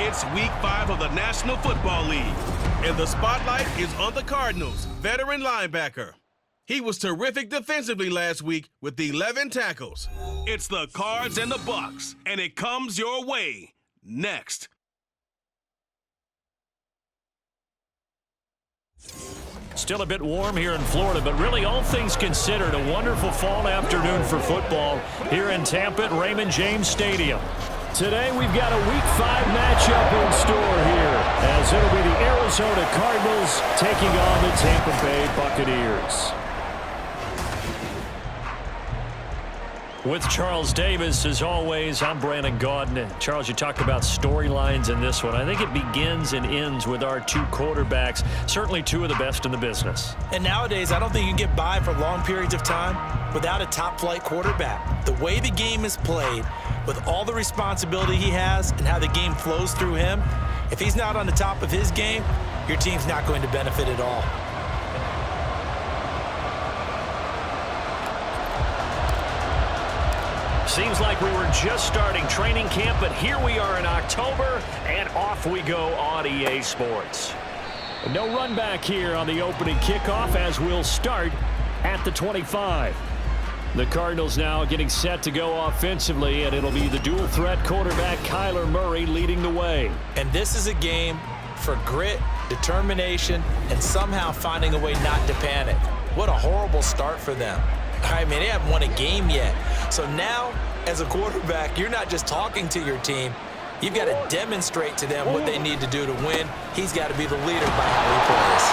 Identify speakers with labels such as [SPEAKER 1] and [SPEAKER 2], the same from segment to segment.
[SPEAKER 1] It's Week 5 of the National Football League, and the spotlight is on the Cardinals' veteran linebacker. He was terrific defensively last week with 11 tackles. It's the Cards and the Bucs, and it comes your way next.
[SPEAKER 2] Still a bit warm here in Florida, but really all things considered, a wonderful fall afternoon for football here in Tampa at Raymond James Stadium. Today we've got a Week 5 matchup in store here, as it'll be the Arizona Cardinals taking on the Tampa Bay Buccaneers. With Charles Davis, as always, I'm Brandon Gaudin. Charles, you talked about storylines in this one. I think it begins and ends with our two quarterbacks, certainly two of the best in the business.
[SPEAKER 3] And nowadays, I don't think you can get by for long periods of time without a top-flight quarterback. The way the game is played, with all the responsibility he has and how the game flows through him, if he's not on the top of his game, your team's not going to benefit at all.
[SPEAKER 2] Seems like we were just starting training camp, but here we are in October, and off we go on EA Sports. No run back here on the opening kickoff as we'll start at the 25. The Cardinals now getting set to go offensively, and it'll be the dual-threat quarterback Kyler Murray leading the way.
[SPEAKER 3] And this is a game for grit, determination, and somehow finding a way not to panic. What a horrible start for them. I mean, they haven't won a game yet. So now, as a quarterback, you're not just talking to your team. You've got to demonstrate to them what they need to do to win. He's got to be the leader by how he plays.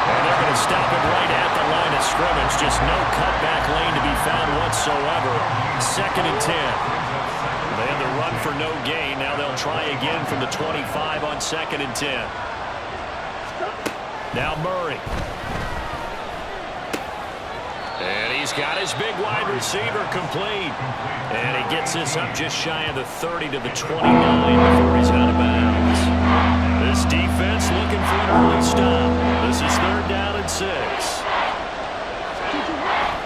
[SPEAKER 2] And they're going to stop it right at the line of scrimmage. Just no cutback lane to be found whatsoever. 2nd and 10. They had the run for no gain. Now they'll try again from the 25 on 2nd and 10. Now Murray. And he's got his big wide receiver complete. And he gets this up just shy of the 30 to the 29 before he's out of bounds. This defense looking for an early stop. This is 3rd down and 6.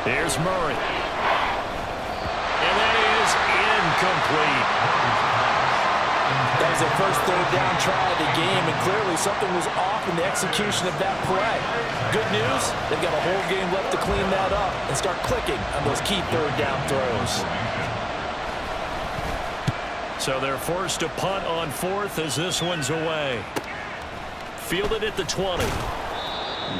[SPEAKER 2] Here's Murray. And that is incomplete.
[SPEAKER 3] That was their first 3rd down try of the game, and clearly something was off in the execution of that play. Good news, they've got a whole game left to clean that up and start clicking on those key 3rd down throws.
[SPEAKER 2] So they're forced to punt on 4th as this one's away. Fielded at the 20.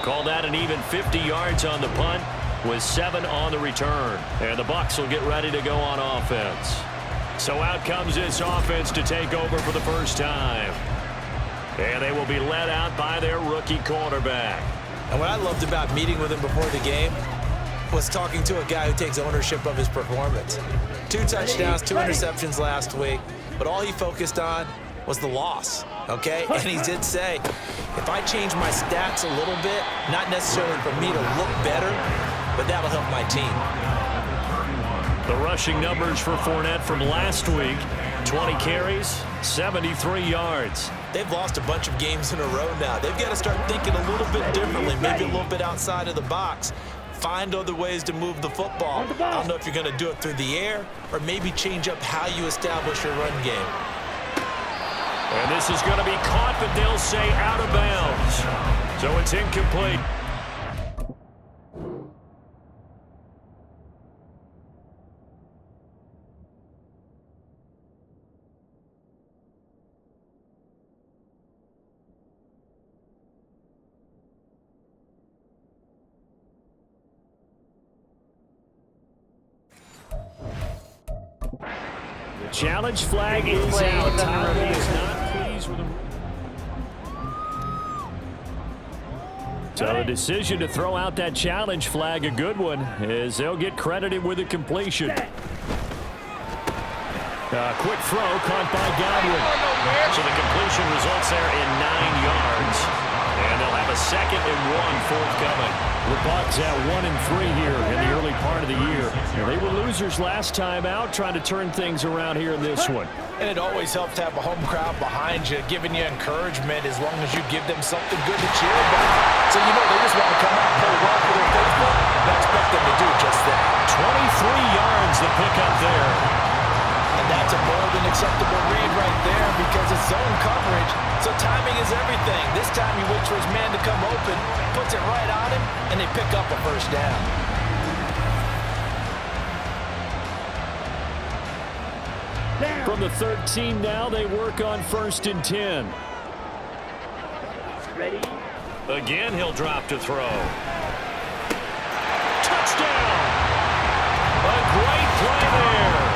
[SPEAKER 2] Call that an even 50 yards on the punt with 7 on the return. And the Bucs will get ready to go on offense. So out comes this offense to take over for the first time. And they will be led out by their rookie quarterback.
[SPEAKER 3] And what I loved about meeting with him before the game was talking to a guy who takes ownership of his performance. 2 touchdowns, 2 interceptions last week, but all he focused on was the loss, okay? And he did say, if I change my stats a little bit, not necessarily for me to look better, but that'll help my team.
[SPEAKER 2] The rushing numbers for Fournette from last week, 20 carries, 73 yards.
[SPEAKER 3] They've lost a bunch of games in a row now. They've got to start thinking a little bit differently, maybe a little bit outside of the box. Find other ways to move the football. I don't know if you're going to do it through the air or maybe change up how you establish your run game.
[SPEAKER 2] And this is going to be caught, but they'll say out of bounds. So it's incomplete. Challenge flag is out. Tyler is not pleased with him. So the decision to throw out that challenge flag, a good one, as they'll get credited with a completion. Quick throw caught by Godwin. So the completion results there in 9 yards. And they'll have a 2nd and 1 forthcoming. The Bucs at 1-3 here in the early part of the year. They were losers last time out, trying to turn things around here in this one.
[SPEAKER 3] And it always helps to have a home crowd behind you, giving you encouragement as long as you give them something good to cheer about. So you know they just want to come out and play well for their faithful, and I expect them to do just that.
[SPEAKER 2] 23 yards the pick up there.
[SPEAKER 3] And that's a more than acceptable read right there because because it's zone coverage, so timing is everything. This time he waits for his man to come open, puts it right on him, and they pick up a first down.
[SPEAKER 2] From the 13 now, they work on 1st and 10. Ready? Again, he'll drop to throw. Touchdown! A great play there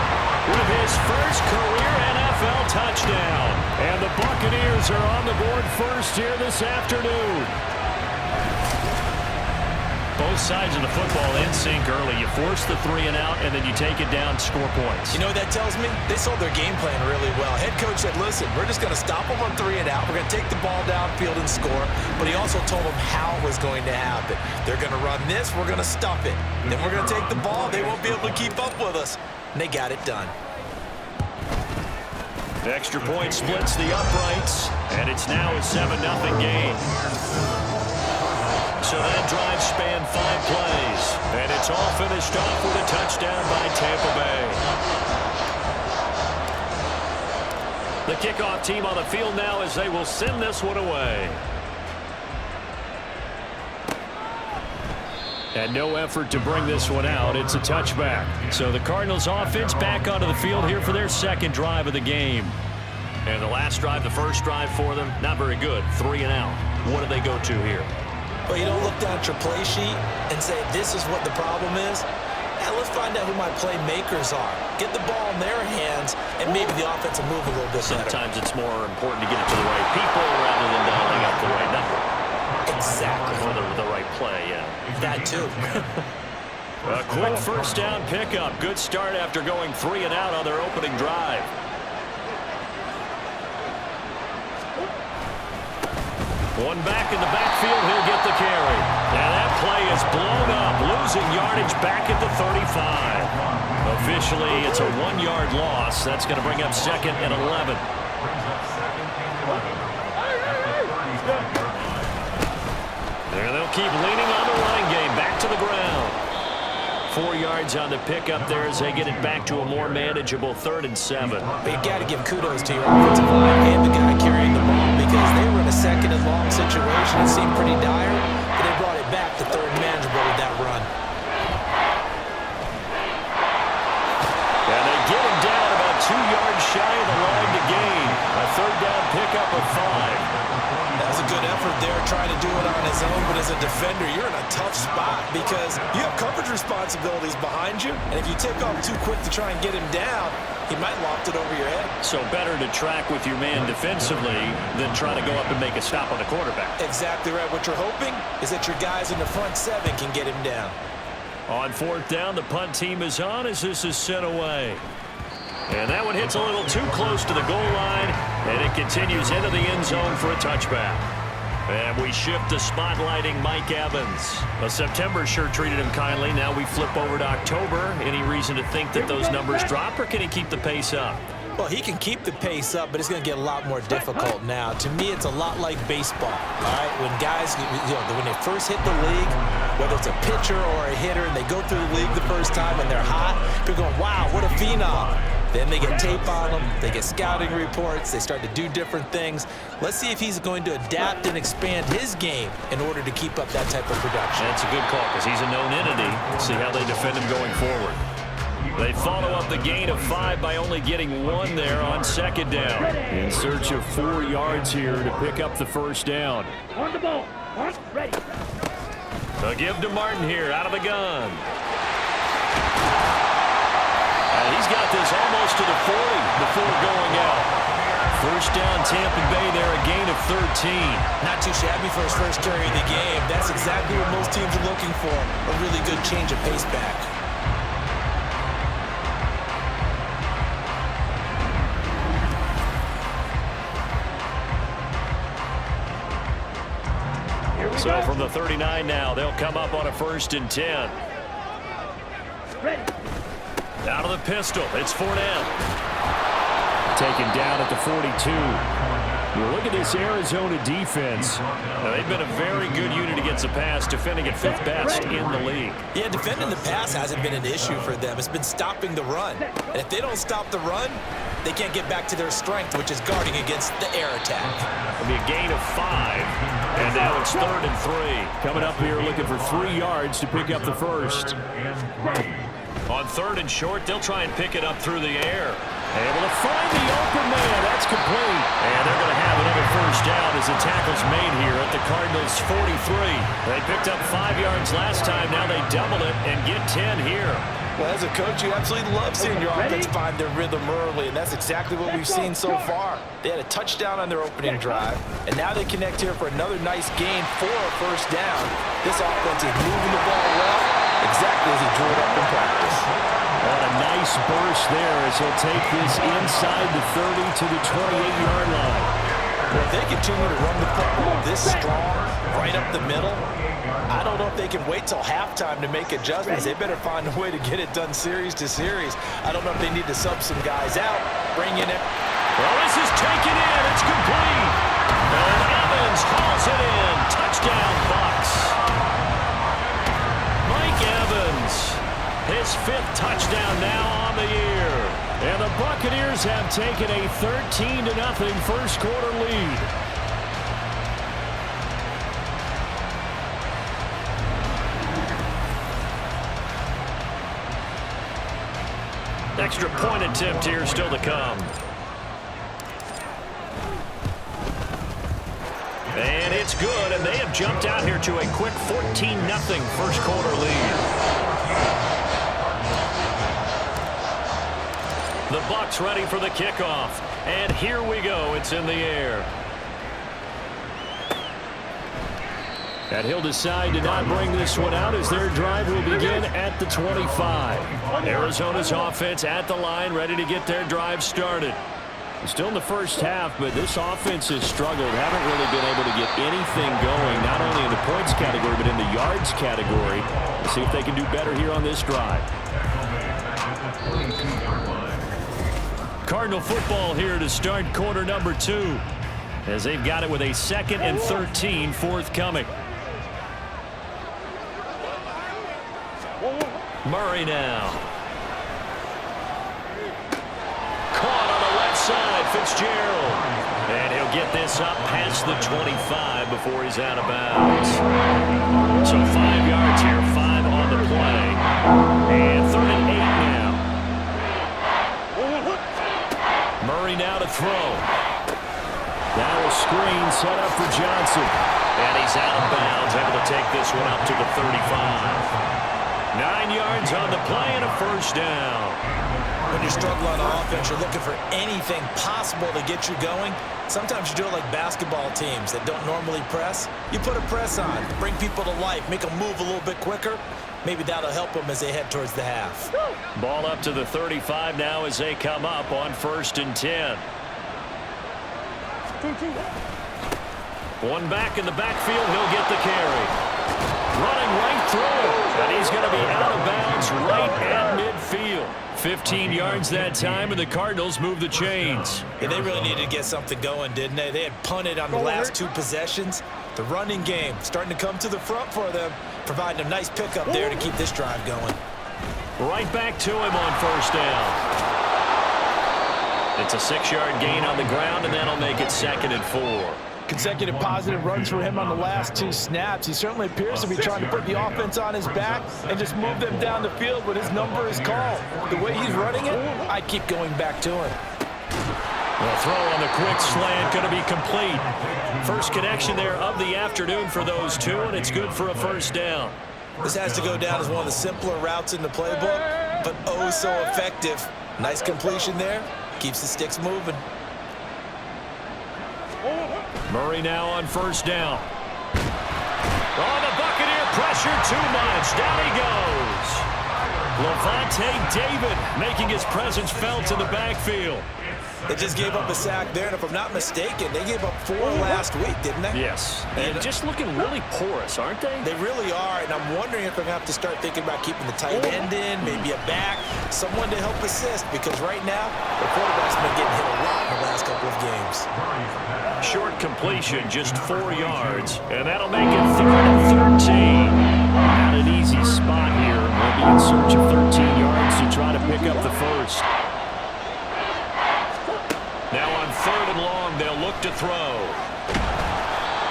[SPEAKER 2] with his first career NFL touchdown. And the Buccaneers are on the board first here this afternoon. Both sides of the football in sync early. You force the 3 and out, and then you take it down, score points.
[SPEAKER 3] You know what that tells me? They sold their game plan really well. Head coach said, listen, we're just going to stop them on 3 and out. We're going to take the ball downfield and score. But he also told them how it was going to happen. They're going to run this. We're going to stuff it. Then we're going to take the ball. They won't be able to keep up with us. And they got it done.
[SPEAKER 2] The extra point splits the uprights, and it's now a 7-0 game. So that drive spanned 5 plays, and it's all finished off with a touchdown by Tampa Bay. The kickoff team on the field now as they will send this one away. And no effort to bring this one out. It's a touchback. So the Cardinals offense back onto the field here for their second drive of the game. And the last drive, the first drive for them, not very good. 3 and out. What do they go to here?
[SPEAKER 3] Well, you don't look down at your play sheet and say, this is what the problem is. Now let's find out who my playmakers are. Get the ball in their hands, and maybe the offense will move a little bit better.
[SPEAKER 2] Sometimes it's more important to get it to the right people rather than dialing up the right number.
[SPEAKER 3] Exactly.
[SPEAKER 2] For the right play, yeah.
[SPEAKER 3] That too.
[SPEAKER 2] A quick first down pickup. Good start after going 3 and out on their opening drive. One back in the backfield, he'll get the carry. Now that play is blown up, losing yardage back at the 35. Officially, it's a 1-yard loss. That's going to bring up 2nd and 11. There they'll keep leaning on the running game, back to the ground. 4 yards on the pickup there as they get it back to a more manageable 3rd and 7.
[SPEAKER 3] But you got to give kudos to your offensive line and the guy carrying the ball because they were in a 2nd and long situation. It seemed pretty dire, but they brought it back to 3rd and manageable with that run.
[SPEAKER 2] And they get him down about 2 yards shy of the line to gain. A 3rd down pickup of 5.
[SPEAKER 3] That was a good effort there, trying to do it on his own, but as a defender, you're in a tough spot because you have coverage responsibilities behind you, and if you take off too quick to try and get him down, he might loft it over your head.
[SPEAKER 2] So better to track with your man defensively than try to go up and make a stop on the quarterback.
[SPEAKER 3] Exactly right. What you're hoping is that your guys in the front 7 can get him down.
[SPEAKER 2] On 4th down, the punt team is on as this is sent away. And that one hits a little too close to the goal line, and it continues into the end zone for a touchback. And we shift to spotlighting Mike Evans. Well, September sure treated him kindly. Now we flip over to October. Any reason to think that those numbers drop, or can he keep the pace up?
[SPEAKER 3] Well, he can keep the pace up, but it's going to get a lot more difficult now. To me, it's a lot like baseball, all right? When guys, when they first hit the league, whether it's a pitcher or a hitter, and they go through the league the first time and they're hot, people are going, wow, what a phenom. Then they get tape on them, they get scouting reports, they start to do different things. Let's see if he's going to adapt and expand his game in order to keep up that type of production.
[SPEAKER 2] That's a good call because he's a known entity. See how they defend him going forward. They follow up the gain of 5 by only getting 1 there on 2nd down. In search of 4 yards here to pick up the first down.
[SPEAKER 4] On the ball. Ready.
[SPEAKER 2] A give to Martin here out of the gun. He's got this almost to the 40 before going out. First down, Tampa Bay there, a gain of 13.
[SPEAKER 3] Not too shabby for his first carry of the game. That's exactly what most teams are looking for, a really good change of pace back.
[SPEAKER 2] So from the 39 now, they'll come up on a 1st and 10.
[SPEAKER 4] Ready.
[SPEAKER 2] Out of the pistol, it's Fournette. Taken down at the 42. You look at this Arizona defense. Now, they've been a very good unit against the pass, defending at 5th best in the league.
[SPEAKER 3] Yeah, defending the pass hasn't been an issue for them. It's been stopping the run. And if they don't stop the run, they can't get back to their strength, which is guarding against the air attack.
[SPEAKER 2] It'll be a gain of 5. And now it's 3rd and 3. Coming up here looking for 3 yards to pick up the first. On 3rd and short, they'll try and pick it up through the air. Able to find the open man. That's complete. And they're going to have another first down as the tackle's made here at the Cardinals' 43. They picked up 5 yards last time. Now they double it and get 10 here.
[SPEAKER 3] Well, as a coach, you absolutely love seeing your offense find their rhythm early, and that's exactly what we've seen so far. They had a touchdown on their opening drive, and now they connect here for another nice gain for a first down. This offense is moving the ball well, exactly as he drew it up in practice.
[SPEAKER 2] And a nice burst there as he'll take this inside the 30 to the 28-yard line.
[SPEAKER 3] Well, if they continue to run the football this strong, right up the middle, I don't know if they can wait till halftime to make adjustments. They better find a way to get it done series to series. I don't know if they need to sub some guys out, bring in it.
[SPEAKER 2] Well, this is taken in. It's complete. And Evans hauls it in. Touchdown, Bucs. Mike Evans, his 5th touchdown now on the year. And the Buccaneers have taken a 13-0 first quarter lead. Extra point attempt here still to come. And it's good, and they have jumped out here to a quick 14-0 first quarter lead. The Bucs ready for the kickoff. And here we go. It's in the air. And he'll decide to not bring this one out as their drive will begin at the 25. Arizona's offense at the line, ready to get their drive started. Still in the first half, but this offense has struggled. Haven't really been able to get anything going, not only in the points category, but in the yards category. Let's see if they can do better here on this drive. Cardinal football here to start quarter number 2, as they've got it with a 2nd and 13 forthcoming. Murray now. Caught on the left side, Fitzgerald. And he'll get this up past the 25 before he's out of bounds. So 5 yards here, 5 on the play. And 3rd and 8 now. Murray now to throw. Now a screen set up for Johnson. And he's out of bounds, able to take this one up to the 35. 9 yards on the play and a first down.
[SPEAKER 3] When you struggle on offense, you're looking for anything possible to get you going. Sometimes you do it like basketball teams that don't normally press. You put a press on, bring people to life, make them move a little bit quicker. Maybe that'll help them as they head towards the half.
[SPEAKER 2] Ball up to the 35 now as they come up on 1st and 10. One back in the backfield, he'll get the carry. Running right through it, and he's going to be out of bounds right at midfield. 15 yards that time, and the Cardinals move the chains.
[SPEAKER 3] Yeah, they really needed to get something going, didn't they? They had punted on the last 2 possessions. The running game starting to come to the front for them, providing a nice pickup there to keep this drive going.
[SPEAKER 2] Right back to him on first down. It's a 6-yard gain on the ground, and that'll make it 2nd and 4.
[SPEAKER 3] Consecutive positive runs for him on the last 2 snaps. He certainly appears to be trying to put the offense on his back and just move them down the field when his number is called. The way he's running it, I keep going back to him.
[SPEAKER 2] The throw on the quick slant going to be complete. First connection there of the afternoon for those two, and it's good for a first down.
[SPEAKER 3] This has to go down as one of the simpler routes in the playbook, but oh so effective. Nice completion there. Keeps the sticks moving.
[SPEAKER 2] Murray now on first down. Oh, the Buccaneer pressure too much. Down he goes. Levante David making his presence felt in the backfield.
[SPEAKER 3] They just gave up a sack there, and if I'm not mistaken, they gave up 4 last week, didn't they?
[SPEAKER 2] Yes, and just looking really porous, aren't they?
[SPEAKER 3] They really are, and I'm wondering if they're going to have to start thinking about keeping the tight end in, maybe a back, someone to help assist, because right now, the quarterback's been getting hit a lot in the last couple of games.
[SPEAKER 2] Short completion, just 4 yards, and that'll make it 3rd and 13. Not an easy spot here. We'll be in search of 13 yards to try to pick up the first. Now on 3rd and long, they'll look to throw.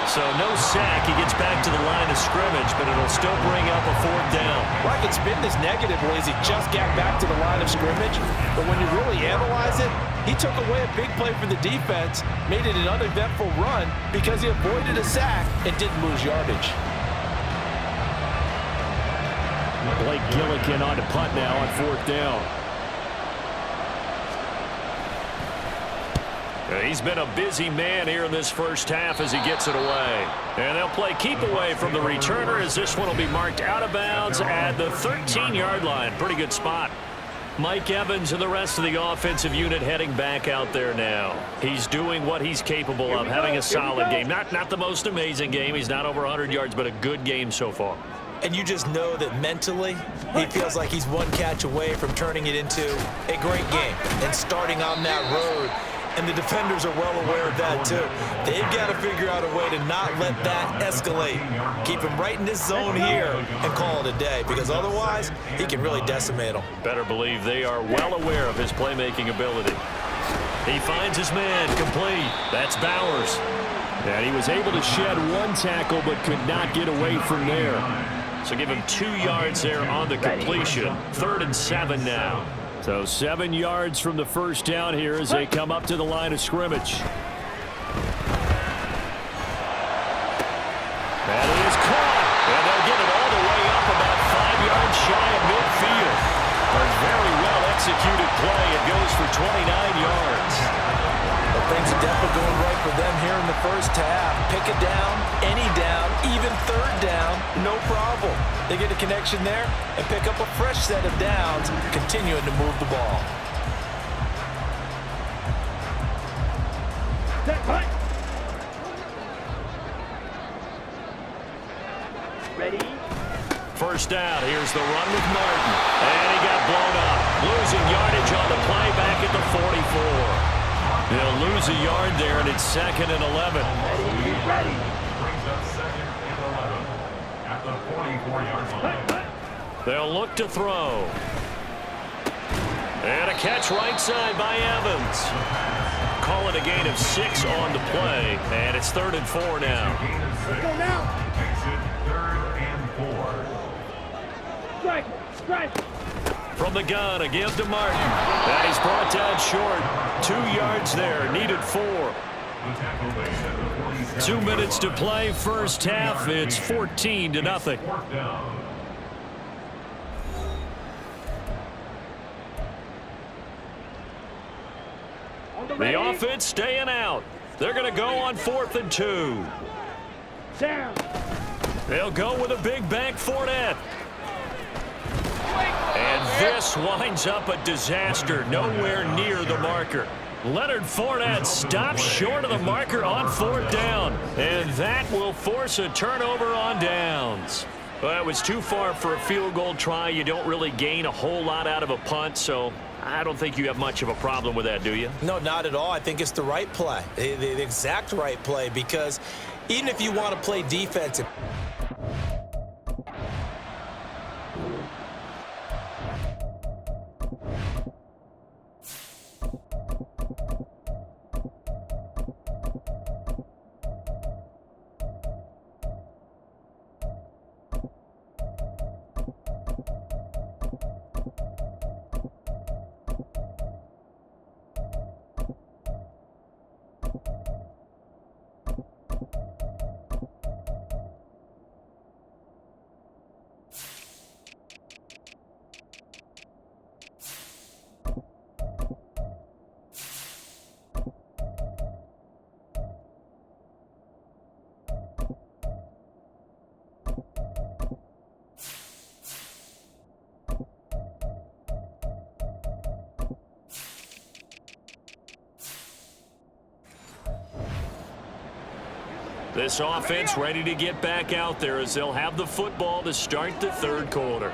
[SPEAKER 2] So no sack. He gets back to the line of scrimmage, but it'll still bring up a 4th down.
[SPEAKER 3] Well, I can spin this negatively as he just got back to the line of scrimmage, but when you really analyze it, he took away a big play for the defense, made it an uneventful run because he avoided a sack and didn't lose yardage.
[SPEAKER 2] Blake Gillikin on to punt now on 4th down. He's been a busy man here in this first half as he gets it away. And they'll play keep away from the returner as this one will be marked out of bounds at the 13-yard line. Pretty good spot. Mike Evans and the rest of the offensive unit heading back out there now. He's doing what he's capable of, having a solid game. Not the most amazing game. He's not over 100 yards, but a good game so far.
[SPEAKER 3] And you just know that mentally, he feels like he's one catch away from turning it into a great game and starting on that road. And the defenders are well aware of that, too. They've got to figure out a way to not let that escalate. Keep him right in this zone here and call it a day, because otherwise, he can really decimate them.
[SPEAKER 2] Better believe they are well aware of his playmaking ability. He finds his man complete. That's Bowers. And he was able to shed 1 tackle, but could not get away from there. So give him 2 yards there on the completion. 3rd and 7 now. So 7 yards from the first down here as they come up to the line of scrimmage. That is caught. And they'll get it all the way up about 5 yards shy of midfield. A very well executed play. It goes for 29 yards.
[SPEAKER 3] Well, things are definitely going right for them here in the first half. Pick it down, any down, even 3rd down, no problem. They get a connection there and pick up a fresh set of downs, continuing to move the ball.
[SPEAKER 4] Set, punt. Ready?
[SPEAKER 2] First down. Here's the run with Martin. And he got blown up. Losing yardage on the play back at the 44. They'll lose a yard there, and it's 2nd and 11.
[SPEAKER 4] Ready.
[SPEAKER 5] Brings up 2nd and 11 at the 44-yard line.
[SPEAKER 2] They'll look to throw. And a catch right side by Evans. Call it a gain of 6 on the play, and it's 3rd and 4 now.
[SPEAKER 4] Let's go now.
[SPEAKER 5] Makes it 3rd and 4.
[SPEAKER 4] Strike.
[SPEAKER 2] From the gun, a give to Martin. And he's brought down short. 2 yards there, needed 4. 2 minutes to play, first half. It's 14-0. The offense staying out. They're going to go on 4th and 2.
[SPEAKER 4] Down.
[SPEAKER 2] They'll go with a big bank Fournette. And this winds up a disaster, nowhere near the marker. Leonard Fournette stops short of the marker on 4th down, and that will force a turnover on downs. Well, it was too far for a field goal try. You don't really gain a whole lot out of a punt, so I don't think you have much of a problem with that, do you?
[SPEAKER 3] No, not at all. I think it's the right play, the exact right play, because even if you want to play defensive,
[SPEAKER 2] This offense ready to get back out there as they'll have the football to start the third quarter.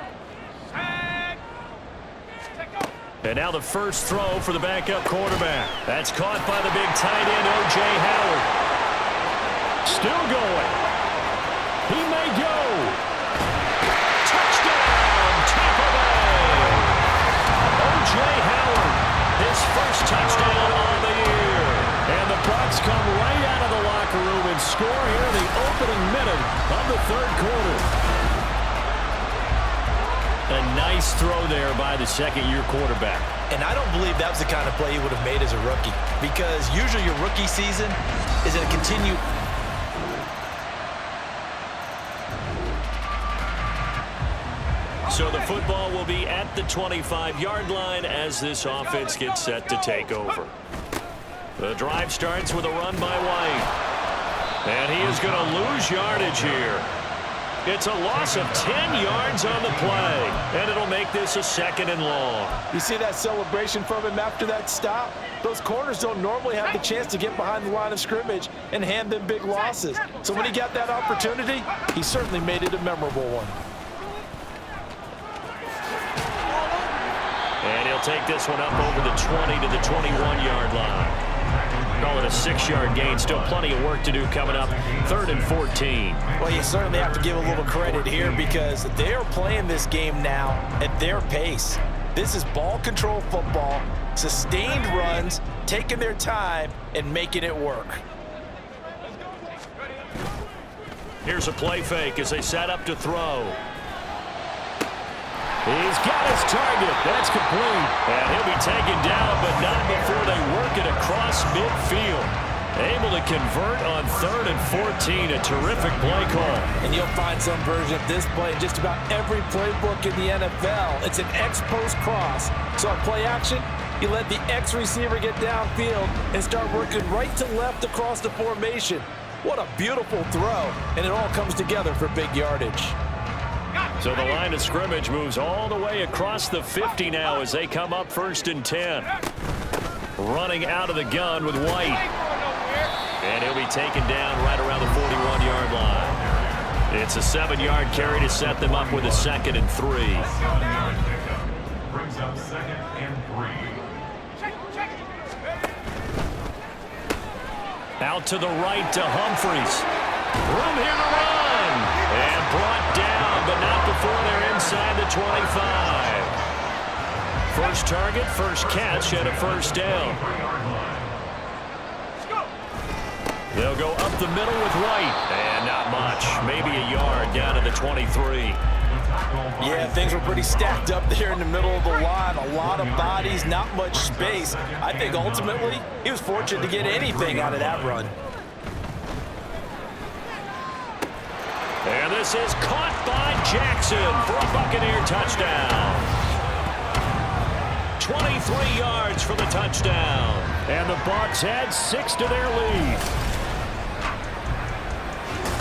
[SPEAKER 2] And now the first throw for the backup quarterback. That's caught by the big tight end, O.J. Howard. Still going. He may go. Touchdown, Tampa Bay. O.J. Howard, his first touchdown on the year. And the Bucs come right out of the locker room and score here in the opening minute of the third quarter. A nice throw there by the second-year quarterback.
[SPEAKER 3] And I don't believe that was the kind of play he would have made as a rookie, because usually your rookie season is going to continue.
[SPEAKER 2] So the football will be at the 25-yard line as this offense gets set to take over. The drive starts with a run by White. And he is going to lose yardage here. It's a loss of 10 yards on the play, and it'll make this a second and long.
[SPEAKER 3] You see that celebration from him after that stop? Those corners don't normally have the chance to get behind the line of scrimmage and hand them big losses. So when he got that opportunity, he certainly made it a memorable one.
[SPEAKER 2] And he'll take this one up over the 20 to the 21-yard line. Call it a 6-yard gain. Still plenty of work to do coming up. 3rd and 14.
[SPEAKER 3] Well, you certainly have to give a little credit here because they are playing this game now at their pace. This is ball control football, sustained runs, taking their time, and making it work.
[SPEAKER 2] Here's a play fake as they set up to throw. He's got his target. That's complete. And he'll be taken down, but not before they work it across midfield. Able to convert on 3rd and 14. A terrific play call.
[SPEAKER 3] And you'll find some version of this play in just about every playbook in the NFL. It's an X-post cross. So on play action, you let the X receiver get downfield and start working right to left across the formation. What a beautiful throw. And it all comes together for big yardage.
[SPEAKER 2] So the line of scrimmage moves all the way across the 50 now as they come up 1st and 10. Running out of the gun with White. And he'll be taken down right around the 41-yard line. It's a 7-yard carry to set them up with a 2nd and 3.
[SPEAKER 5] Brings up 2nd and 3.
[SPEAKER 2] Out to the right to Humphries. Room here to run. And brought down, but not before they're inside the 25. First target, first catch, and a first down. They'll go up the middle with White. And not much. Maybe a yard down to the 23.
[SPEAKER 3] Yeah, things were pretty stacked up there in the middle of the line. A lot of bodies, not much space. I think ultimately he was fortunate to get anything out of that run.
[SPEAKER 2] And this is caught by Jackson for a Buccaneer touchdown. 23 yards for the touchdown. And the Bucs add 6 to their lead.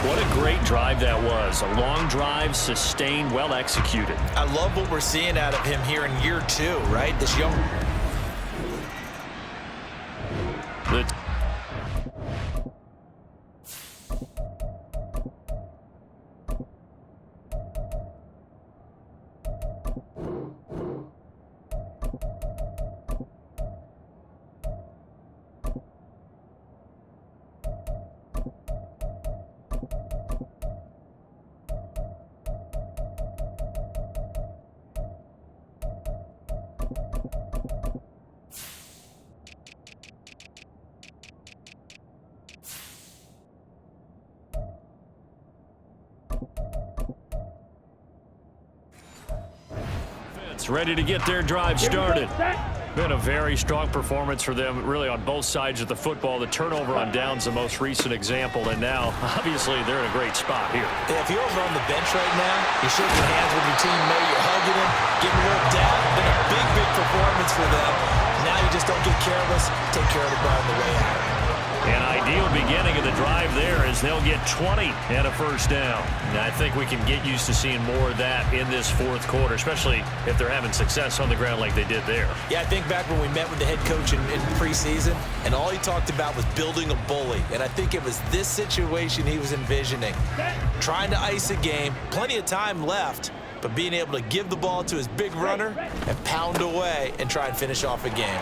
[SPEAKER 2] What a great drive that was. A long drive, sustained, well executed.
[SPEAKER 3] I love what we're seeing out of him here in year 2, right? This young...
[SPEAKER 2] ready to get their drive started. Been a very strong performance for them, really, on both sides of the football. The turnover on downs, the most recent example, and now, obviously, they're in a great spot here.
[SPEAKER 3] Yeah, if you're over on the bench right now, you shake your hands with your teammate, you're hugging him, giving him a dab. Been a big performance for them. Now you just don't get careless. Take care of the ball on the way out.
[SPEAKER 2] An ideal beginning of the drive there as they'll get 20 and a first down. And I think we can get used to seeing more of that in this fourth quarter, especially if they're having success on the ground like they did there.
[SPEAKER 3] Yeah, I think back when we met with the head coach in preseason, and all he talked about was building a bully. And I think it was this situation he was envisioning. Trying to ice a game, plenty of time left, but being able to give the ball to his big runner and pound away and try and finish off a game.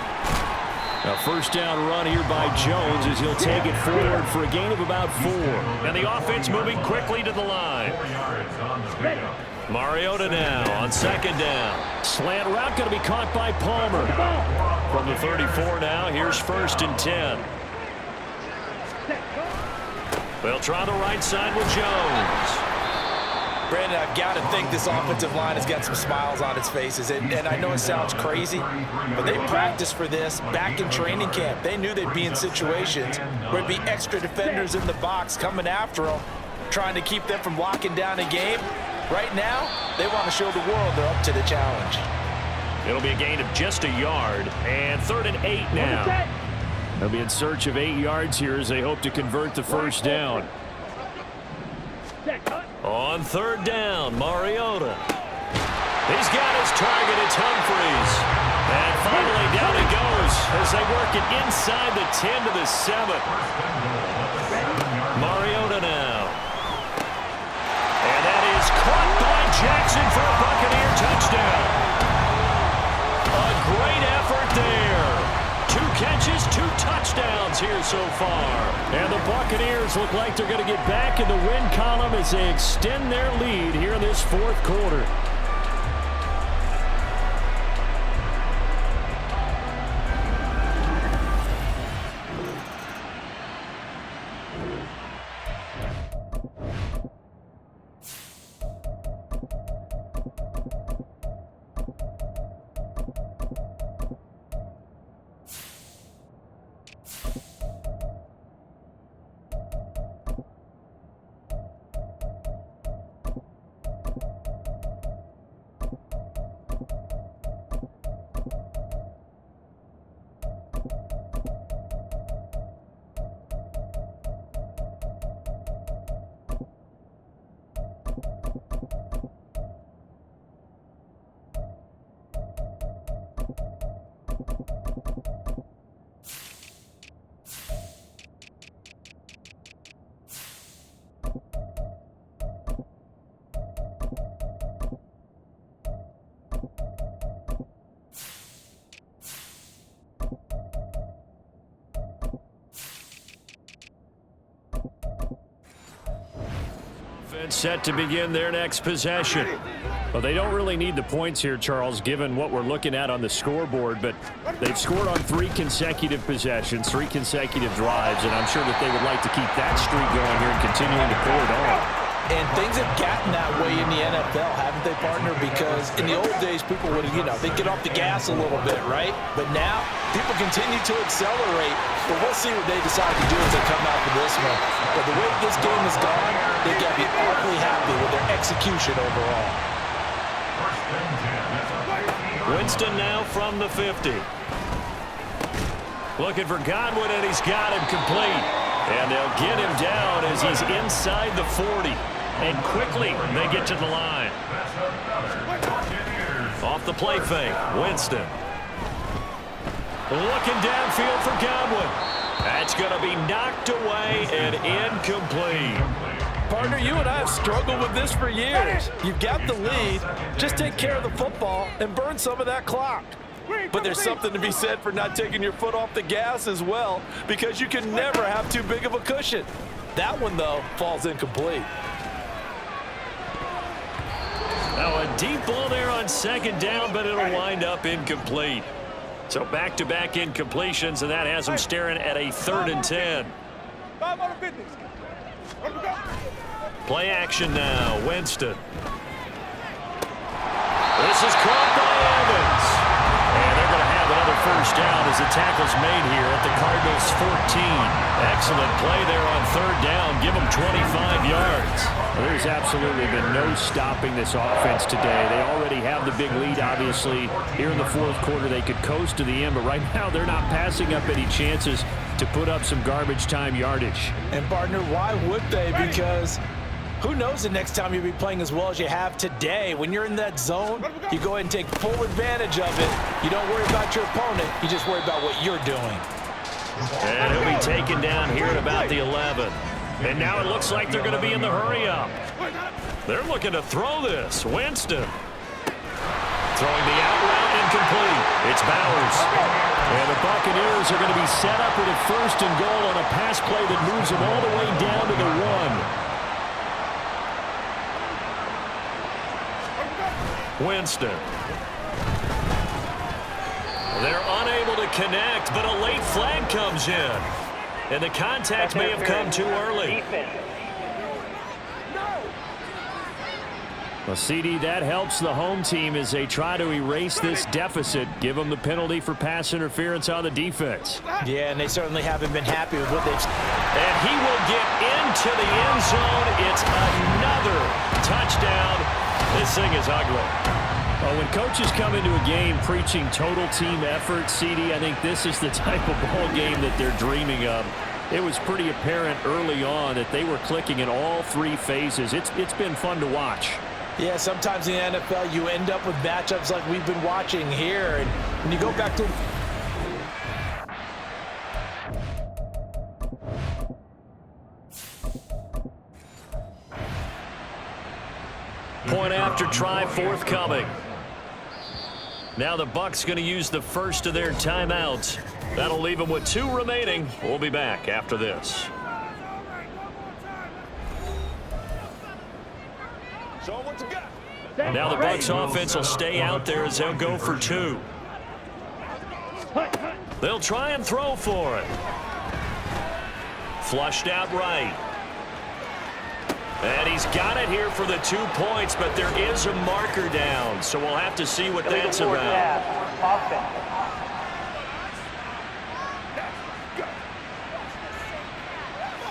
[SPEAKER 2] A first down run here by Jones as he'll take it forward for a gain of about 4. And the offense moving quickly to the line.
[SPEAKER 5] 4 yards on the pickup.
[SPEAKER 2] Mariota now on second down. Slant route going to be caught by Palmer. From the 34 now, here's first and 10. They'll try the right side with Jones.
[SPEAKER 3] Brandon, I've got to think this offensive line has got some smiles on its faces. And I know it sounds crazy, but they practiced for this back in training camp. They knew they'd be in situations where it'd be extra defenders in the box coming after them, trying to keep them from locking down a game. Right now, they want to show the world they're up to the challenge.
[SPEAKER 2] It'll be a gain of just a yard, and 3rd and 8 now. They'll be in search of 8 yards here as they hope to convert the first down. On 3rd down, Mariota. He's got his target. It's Humphries. And finally down he goes as they work it inside the 10 to the 7. Mariota now. And that is caught by Jackson for a Buccaneer touchdown. A great effort there. 2 catches, 2 touchdowns here so far. And the Buccaneers look like they're going to get back in the win column as they extend their lead here in this fourth quarter. Set to begin their next possession. Well, they don't really need the points here, Charles, given what we're looking at on the scoreboard, but they've scored on 3 consecutive possessions, 3 consecutive drives, and I'm sure that they would like to keep that streak going here and continuing to pour it on.
[SPEAKER 3] And things have gotten that way in the NFL, haven't they, partner? Because in the old days, people would, they'd get off the gas a little bit, right? But now, people continue to accelerate. But we'll see what they decide to do as they come out for this one. But the way this game has gone, they've got to be awfully happy with their execution overall.
[SPEAKER 2] Winston now from the 50. Looking for Godwin, and he's got him complete. And they'll get him down as he's inside the 40. And quickly, they get to the line. Off the play fake, Winston. Looking downfield for Godwin. That's going to be knocked away and incomplete.
[SPEAKER 3] Partner, you and I have struggled with this for years. You've got the lead. Just take care of the football and burn some of that clock. But there's something to be said for not taking your foot off the gas as well, because you can never have too big of a cushion. That one, though, falls incomplete.
[SPEAKER 2] Now a deep ball there on second down, but it'll wind up incomplete. So back-to-back incompletions, and that has them staring at a 3rd and 10. Play action now, Winston. This is caught by Evans. And they're going to have another first down as the tackle's made here at the Cardinals 14. Excellent play there on third down. Give them 25 yards.
[SPEAKER 6] Well, there's absolutely been no stopping this offense today. They already have the big lead, obviously. Here in the fourth quarter, they could coast to the end, but right now they're not passing up any chances to put up some garbage time yardage.
[SPEAKER 3] And, partner, why would they? Because who knows the next time you'll be playing as well as you have today. When you're in that zone, you go ahead and take full advantage of it. You don't worry about your opponent. You just worry about what you're doing.
[SPEAKER 2] And he'll be taken down here at about the 11. And now it looks like they're going to be in the hurry-up. They're looking to throw this. Winston throwing the out route incomplete. It's Bowers. And the Buccaneers are going to be set up with a first and goal on a pass play that moves them all the way down to the 1. Winston. They're unable to connect, but a late flag comes in. And the contact may have come too early.
[SPEAKER 6] Well, CD, that helps the home team as they try to erase this deficit, give them the penalty for pass interference on the defense.
[SPEAKER 3] Yeah, and they certainly haven't been happy with what they've...
[SPEAKER 2] And he will get into the end zone. It's another touchdown. This thing is ugly.
[SPEAKER 6] Well, when coaches come into a game preaching total team effort, CD, I think this is the type of ball game that they're dreaming of. It was pretty apparent early on that they were clicking in all three phases. It's been fun to watch.
[SPEAKER 3] Yeah, sometimes in the NFL you end up with matchups like we've been watching here. And when you go back to...
[SPEAKER 2] Point after try forthcoming. Now the Bucs going to use the first of their timeouts. That'll leave them with 2 remaining. We'll be back after this. Now the Bucs offense will stay out there as they'll go for 2. They'll try and throw for it. Flushed out right. And he's got it here for the 2 points, but there is a marker down, so we'll have to see what that's about.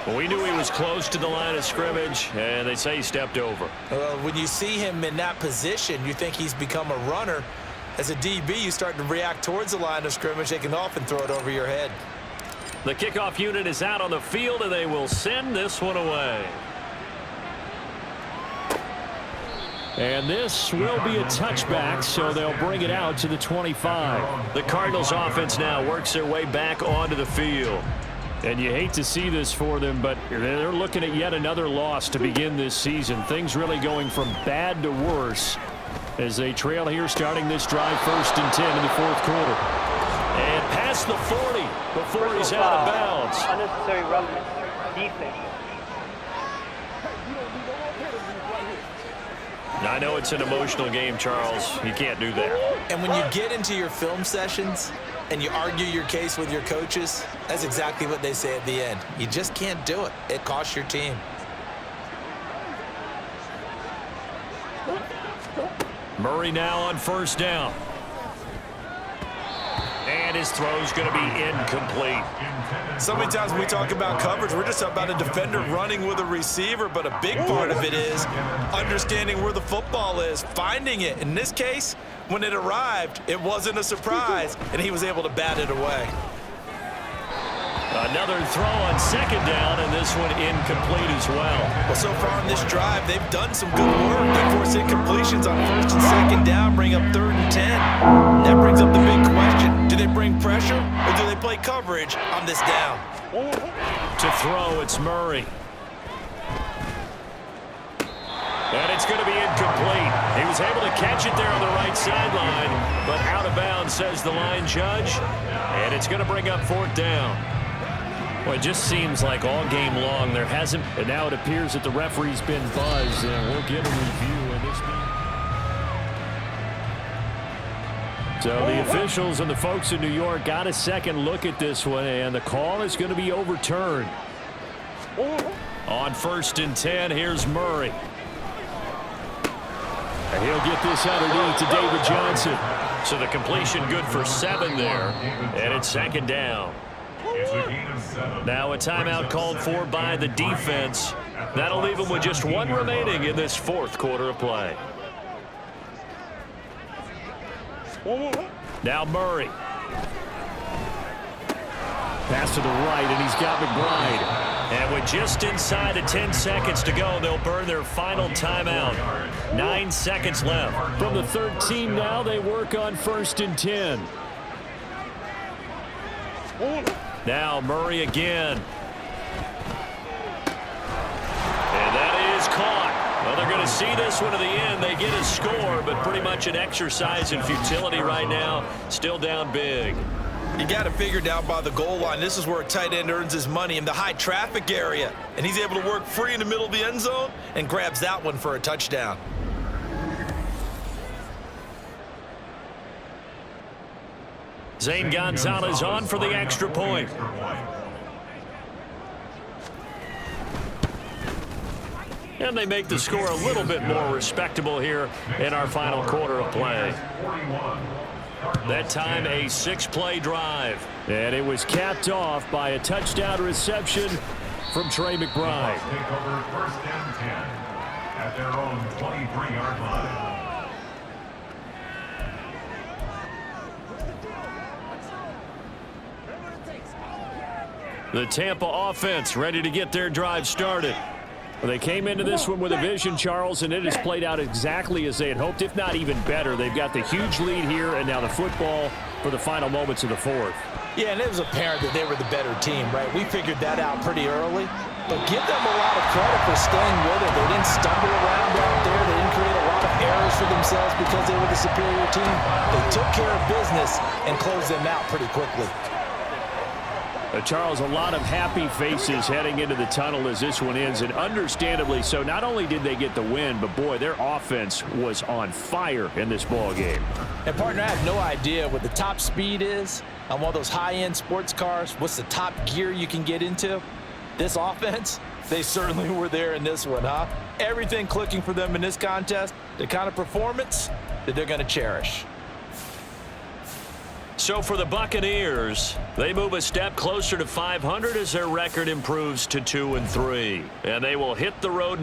[SPEAKER 2] Well, we knew he was close to the line of scrimmage, and they say he stepped over.
[SPEAKER 3] Well, when you see him in that position, you think he's become a runner. As a DB, you start to react towards the line of scrimmage. They can often throw it over your head.
[SPEAKER 2] The kickoff unit is out on the field, and they will send this one away.
[SPEAKER 6] And this will be a touchback, so they'll bring it out to the 25.
[SPEAKER 2] The Cardinals offense now works their way back onto the field.
[SPEAKER 6] And you hate to see this for them, but they're looking at yet another loss to begin this season. Things really going from bad to worse as they trail here starting this drive 1st and 10 in the fourth quarter.
[SPEAKER 2] And past the 40 before he's out of bounds.
[SPEAKER 7] Unnecessary roughness. Defense.
[SPEAKER 2] I know it's an emotional game, Charles. You can't do that.
[SPEAKER 3] And when you get into your film sessions and you argue your case with your coaches, that's exactly what they say at the end. You just can't do it. It costs your team.
[SPEAKER 2] Murray now on first down. And his throw's going to be incomplete.
[SPEAKER 3] So many times when we talk about coverage, we're just about a defender running with a receiver, but a big part of it is understanding where the football is, finding it. In this case, when it arrived, it wasn't a surprise, and he was able to bat it away.
[SPEAKER 2] Another throw on second down, and this one incomplete as well.
[SPEAKER 3] Well, so far on this drive, they've done some good work. They force incompletions on first and second down, bring up 3rd and 10. That brings up the big question. Do they bring pressure, or do they play coverage on this down?
[SPEAKER 2] To throw, it's Murray. And it's going to be incomplete. He was able to catch it there on the right sideline, but out of bounds, says the line judge. And it's going to bring up 4th down.
[SPEAKER 6] Well, it just seems like all game long there hasn't, and now it appears that the referee's been buzzed, and we'll get a review in this game. So the officials and the folks in New York got a second look at this one, and the call is going to be overturned.
[SPEAKER 2] On 1st and 10, here's Murray.
[SPEAKER 6] And he'll get this underneath to David Johnson.
[SPEAKER 2] So the completion good for 7 there, and it's second down. Now a timeout called for by the defense. That'll leave them with just 1 remaining in this 4th quarter of play. Now Murray.
[SPEAKER 6] Pass to the right, and he's got McBride.
[SPEAKER 2] And with just inside of 10 seconds to go, they'll burn their final timeout. 9 seconds left.
[SPEAKER 6] From the 13 now, they work on 1st and 10.
[SPEAKER 2] Now Murray again. And that is caught. Well, they're going to see this one to the end. They get a score, but pretty much an exercise in futility right now. Still down big.
[SPEAKER 3] You got to figure down by the goal line. This is where a tight end earns his money, in the high traffic area. And he's able to work free in the middle of the end zone and grabs that one for a touchdown.
[SPEAKER 2] Zane Gonzalez on for the extra point. And they make the score a little bit more respectable here in our final quarter of play. That time a 6-play drive.
[SPEAKER 6] And it was capped off by a touchdown reception from Trey McBride.
[SPEAKER 5] Take over 1st and 10 at their own 23-yard line.
[SPEAKER 2] The Tampa offense ready to get their drive started.
[SPEAKER 6] Well, they came into this one with a vision, Charles, and it has played out exactly as they had hoped, if not even better. They've got the huge lead here, and now the football for the final moments of the 4th.
[SPEAKER 3] Yeah, and it was apparent that they were the better team, right? We figured that out pretty early. But give them a lot of credit for staying with it. They didn't stumble around out there. They didn't create a lot of errors for themselves because they were the superior team. They took care of business and closed them out pretty quickly.
[SPEAKER 6] Charles, a lot of happy faces heading into the tunnel as this one ends, and understandably so. Not only did they get the win, but boy, their offense was on fire in this ball game.
[SPEAKER 3] And partner, I have no idea what the top speed is on one of those high-end sports cars. What's the top gear you can get into? This offense, they certainly were there in this one, huh? Everything clicking for them in this contest, the kind of performance that they're going to cherish.
[SPEAKER 2] So for the Buccaneers, they move a step closer to 500 as their record improves to 2-3. And they will hit the road